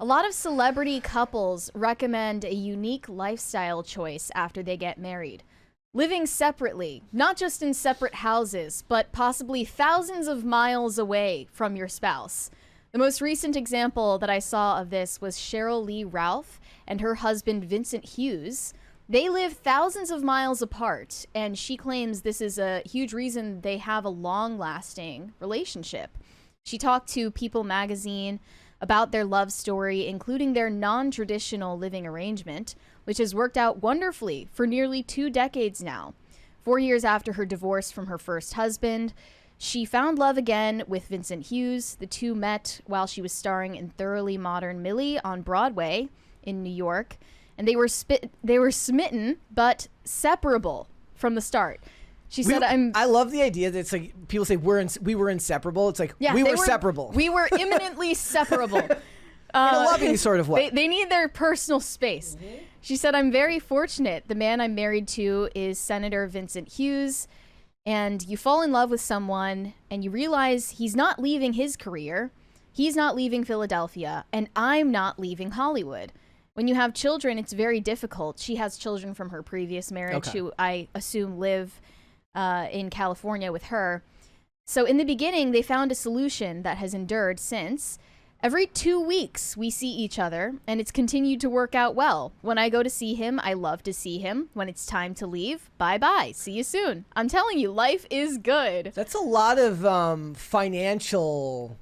A lot of celebrity couples recommend a unique lifestyle choice after they get married. Living separately, not just in separate houses, but possibly thousands of miles away from your spouse. The most recent example that I saw of this was Cheryl Lee Ralph and her husband Vincent Hughes. They live thousands of miles apart, and she claims this is a huge reason they have a long-lasting relationship. She talked to People magazine about their love story, including their non-traditional living arrangement, which has worked out wonderfully for nearly 2 decades now. 4 years after her divorce from her first husband, she found love again with Vincent Hughes. The two met while she was starring in Thoroughly Modern Millie on Broadway in New York, and they were smitten but separable from the start. She said, I love the idea that it's like people say we were inseparable. It's like we were separable. We were imminently separable. In a loving sort of way. They need their personal space. Mm-hmm. She said, I'm very fortunate. The man I'm married to is Senator Vincent Hughes. And you fall in love with someone and you realize he's not leaving his career. He's not leaving Philadelphia. And I'm not leaving Hollywood. When you have children, it's very difficult. She has children from her previous marriage who I assume live in California with her. So in the beginning, they found a solution that has endured since. Every 2 weeks, we see each other, and it's continued to work out well. When I go to see him, I love to see him. When it's time to leave, bye-bye. See you soon. I'm telling you, life is good. That's a lot of financial,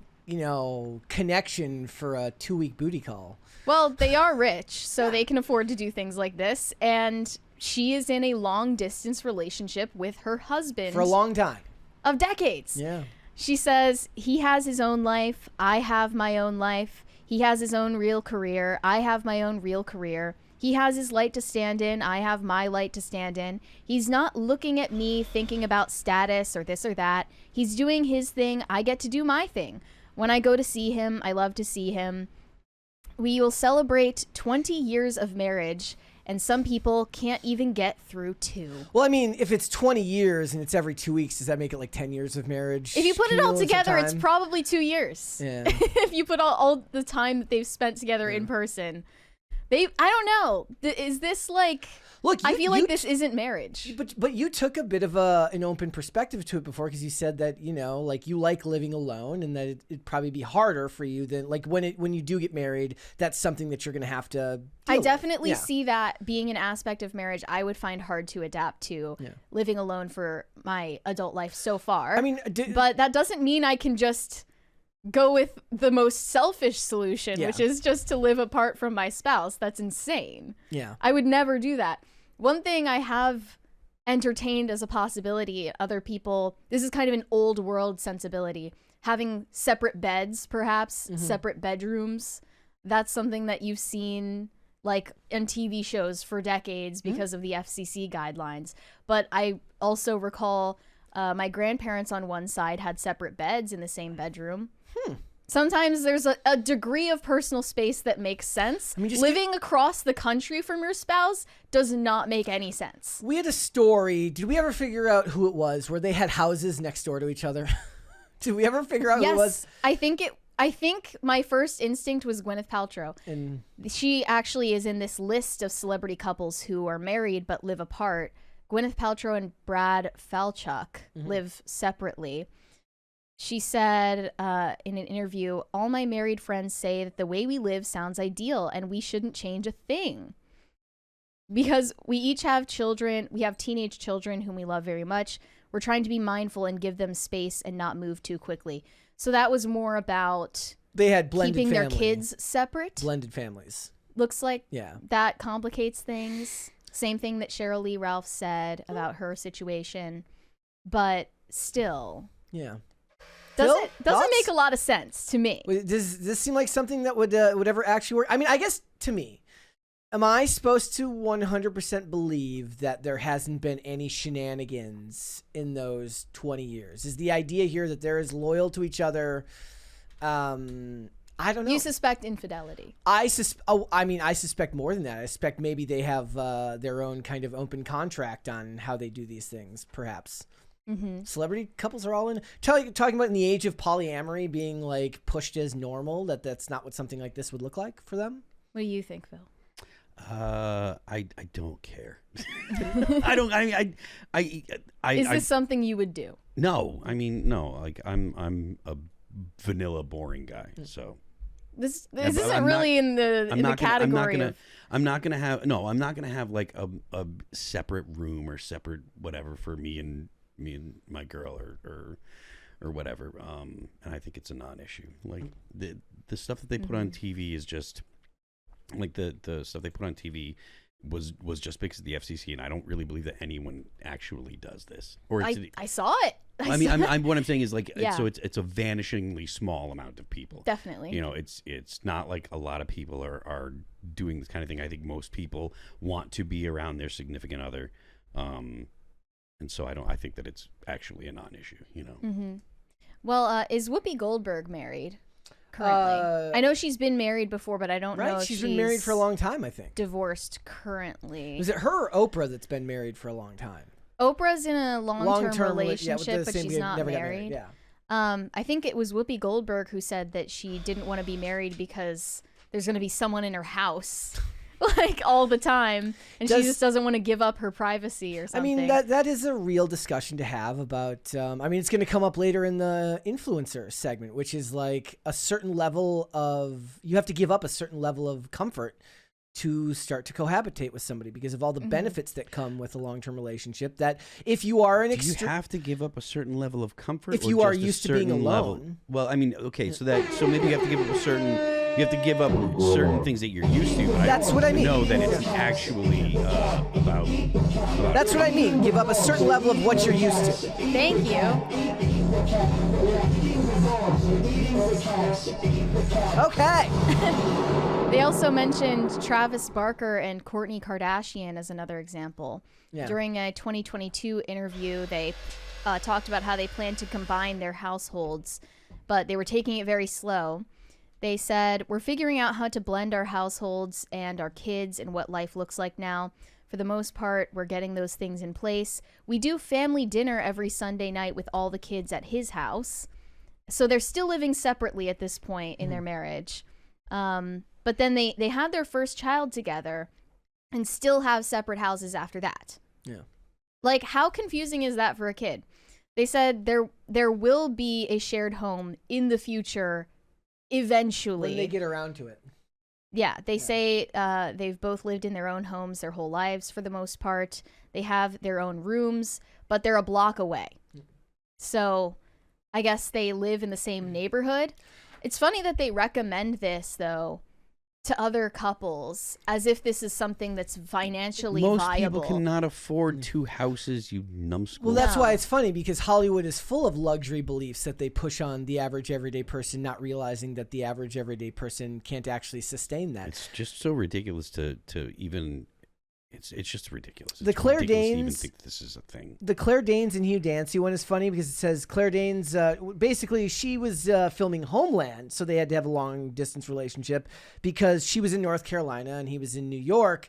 connection for a 2-week booty call. Well, they are rich, so they can afford to do things like this, and she is in a long-distance relationship with her husband. For a long time. Of decades. Yeah. She says, he has his own life. I have my own life. He has his own real career. I have my own real career. He has his light to stand in. I have my light to stand in. He's not looking at me thinking about status or this or that. He's doing his thing. I get to do my thing. When I go to see him, I love to see him. We will celebrate 20 years of marriage, and some people can't even get through 2. Well, I mean, if it's 20 years and it's every 2 weeks, does that make it like 10 years of marriage? If you put it all together, it's probably 2 years. Yeah. If you put all the time that they've spent together in person. I don't know. Is this like... Look, I feel like this isn't marriage. But you took a bit of an open perspective to it before, because you said that, like you like living alone, and that it'd probably be harder for you than like when you do get married, that's something that you're going to have to I definitely see that being an aspect of marriage I would find hard to adapt to living alone for my adult life so far. I mean, but that doesn't mean I can just go with the most selfish solution, which is just to live apart from my spouse. That's insane. Yeah. I would never do that. One thing I have entertained as a possibility, other people, this is kind of an old world sensibility, having separate beds, perhaps, separate bedrooms. That's something that you've seen like on TV shows for decades because of the FCC guidelines. But I also recall my grandparents on one side had separate beds in the same bedroom. Sometimes there's a degree of personal space that makes sense. I mean, living across the country from your spouse does not make any sense. We had a story. Did we ever figure out who it was where they had houses next door to each other? Did we ever figure out who it was? I think my first instinct was Gwyneth Paltrow. And she actually is in this list of celebrity couples who are married but live apart. Gwyneth Paltrow and Brad Falchuk live separately. She said in an interview, all my married friends say that the way we live sounds ideal and we shouldn't change a thing. Because we each have children, we have teenage children whom we love very much. We're trying to be mindful and give them space and not move too quickly. So that was more about they had blended keeping family. Their kids separate. Blended families. Looks like that complicates things. Same thing that Cheryl Lee Ralph said about her situation. But still. Yeah. Doesn't make a lot of sense to me. Does this seem like something that would ever actually work? I mean, I guess to me, am I supposed to 100% believe that there hasn't been any shenanigans in those 20 years? Is the idea here that they're as loyal to each other? I don't know. You suspect infidelity. I suspect more than that. I suspect maybe they have their own kind of open contract on how they do these things, perhaps. Celebrity couples are all in. Talking about in the age of polyamory being like pushed as normal, that's not what something like this would look like for them. What do you think, Phil? I don't care. I don't. Is this something you would do? No, I mean no. Like I'm a vanilla, boring guy. So this isn't really in the category. I'm not gonna have like a separate room or separate whatever for me and my girl or whatever. And I think it's a non-issue. Like the stuff that they put on TV is just like the stuff they put on TV was just because of the FCC, and I don't really believe that anyone actually does this. Or I saw it. What I'm saying is like Yeah. it's a vanishingly small amount of people. Definitely. You know, it's not like a lot of people are doing this kind of thing. I think most people want to be around their significant other, and so I think that it's actually a non-issue. You know. Well, is Whoopi Goldberg married currently? I know she's been married before, but I don't know if she's been married for a long time, I think. Divorced currently. Was it her or Oprah that's been married for a long time? Oprah's in a long-term relationship, but she's not never married. Yeah. I think it was Whoopi Goldberg who said that she didn't want to be married because there's going to be someone in her house like all the time, and she just doesn't want to give up her privacy or something. I mean, that is a real discussion to have about. I mean, it's going to come up later in the influencer segment, which is like a certain level of you have to give up a certain level of comfort to start to cohabitate with somebody because of all the benefits that come with a long-term relationship. That if you are an do you have to give up a certain level of comfort if or you are just a used to being certain alone level? Well, I mean, okay, so maybe you have to give up certain things that you're used to. But That's what I mean. Know that it's actually about That's what I mean. Give up a certain level of what you're used to. Thank you. Okay. They also mentioned Travis Barker and Kourtney Kardashian as another example. Yeah. During a 2022 interview, they talked about how they plan to combine their households, but they were taking it very slow. They said, "We're figuring out how to blend our households and our kids and what life looks like now. For the most part, we're getting those things in place. We do family dinner every Sunday night with all the kids at his house." So they're still living separately at this point in their marriage. But then they had their first child together and still have separate houses after that. Yeah. Like, how confusing is that for a kid? They said there will be a shared home in the future eventually. When they get around to it. Yeah, they say they've both lived in their own homes their whole lives for the most part. They have their own rooms, but they're a block away. So I guess they live in the same neighborhood. It's funny that they recommend this, though, to other couples as if this is something that's financially Most viable. people cannot afford two houses, you numbskull. Well, that's why it's funny because Hollywood is full of luxury beliefs that they push on the average everyday person, not realizing that the average everyday person can't actually sustain that. It's just so ridiculous to even. It's just ridiculous. The It's Claire ridiculous to Danes, even think this is a thing. The Claire Danes and Hugh Dancy one is funny because it says Claire Danes, basically she was filming Homeland, so they had to have a long distance relationship because she was in North Carolina and he was in New York.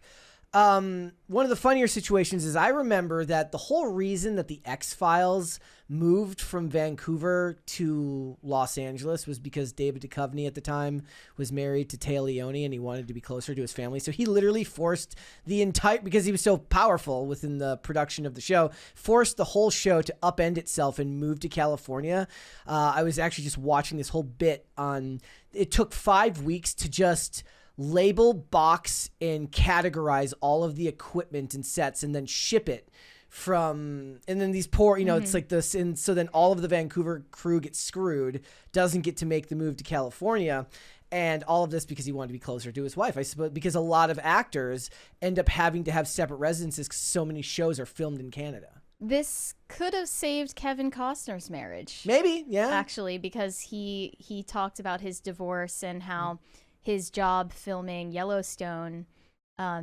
One of the funnier situations is I remember that the whole reason that the X-Files moved from Vancouver to Los Angeles was because David Duchovny at the time was married to Téa Leoni and he wanted to be closer to his family. So he literally forced the entire, because he was so powerful within the production of the show, forced the whole show to upend itself and move to California. I was actually just watching this whole bit on, it took 5 weeks to just label, box, and categorize all of the equipment and sets and then ship it from, and then these poor, it's like this, and so then all of the Vancouver crew gets screwed, doesn't get to make the move to California, and all of this because he wanted to be closer to his wife, I suppose, because a lot of actors end up having to have separate residences because so many shows are filmed in Canada. This could have saved Kevin Costner's marriage. Maybe, yeah. Actually, because he talked about his divorce and how his job filming Yellowstone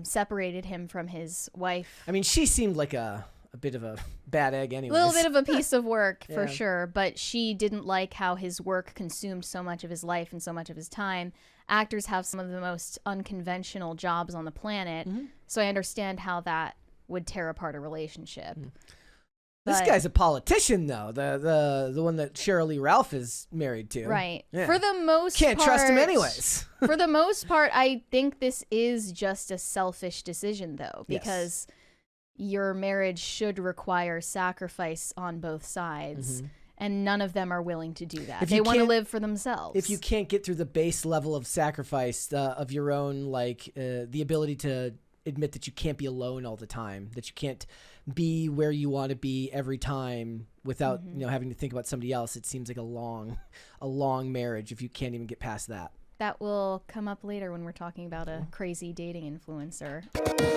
separated him from his wife. I mean, she seemed like a bit of a bad egg anyway. A little bit of a piece of work, for Yeah. sure, but she didn't like how his work consumed so much of his life and so much of his time. Actors have some of the most unconventional jobs on the planet, so I understand how that would tear apart a relationship. This But- guy's a politician, though. The one that Cheryl Lee Ralph is married to. Right. Yeah. For the most Can't part, trust him anyways. For the most part, I think this is just a selfish decision, though, Yes. because your marriage should require sacrifice on both sides, and none of them are willing to do that. If you They want to can't- live for themselves. If you can't get through the base level of sacrifice of your own, like the ability to admit that you can't be alone all the time, that you can't be where you want to be every time without having to think about somebody else, it seems like a long marriage if you can't even get past that. That will come up later when we're talking about a crazy dating influencer.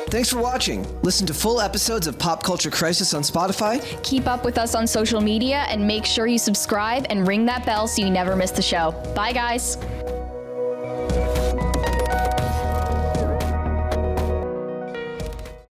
Thanks for watching. Listen to full episodes of Pop Culture Crisis on Spotify. Keep up with us on social media and make sure you subscribe and ring that bell so you never miss the show. Bye, guys.